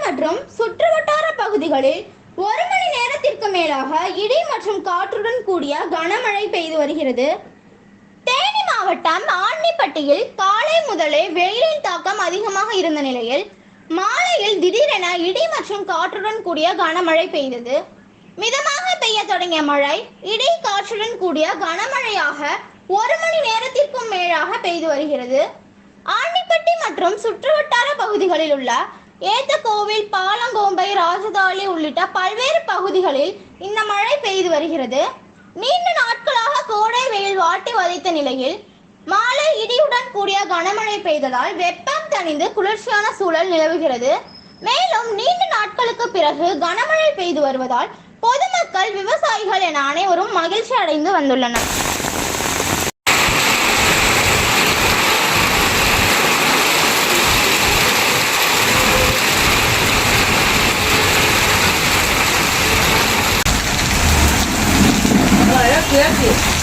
மற்றும் சுற்றுவட்டார பகுதிகளில் 1 மணி நேரத்திற்கு மேலாக இடி மற்றும் காற்றுடன் கூடிய கனமழை பெய்து வருகிறது. தேனி மாவட்டம் ஆண்டிப்பட்டியில் காலை முதலே வெயிலின் தாக்கம் அதிகமாக இருந்த நிலையில் மாலையில் திடீரென இடி மற்றும் காற்றுடன் கூடிய கனமழை பெய்தது. மிதமாக பெய்ய தொடங்கிய மழை இடி காற்றுடன் கூடிய கனமழையாக 1 மணி நேரத்திற்கும் மேலாக பெய்து வருகிறது. ஆண்டிப்பட்டி மற்றும் சுற்றுவட்டார பகுதிகளில் உள்ள ஏத்தகோவில், பாலங்கோம்பை, ராஜதாளி உள்ளிட்ட பல்வேறு பகுதிகளில் இந்த மழை பெய்து வருகிறது. நீண்ட நாட்களாக கோடை வெயில் வாட்டி வதைத்த நிலையில் மாலை இடியுடன் கூடிய கனமழை பெய்ததால் வெப்பம் தணிந்து குளிர்ச்சியான சூழல் நிலவுகிறது. மேலும் நீண்ட நாட்களுக்கு பிறகு கனமழை பெய்து வருவதால் பொதுமக்கள், விவசாயிகள் என அனைவரும் மகிழ்ச்சி அடைந்து வந்துள்ளனர். Gracias.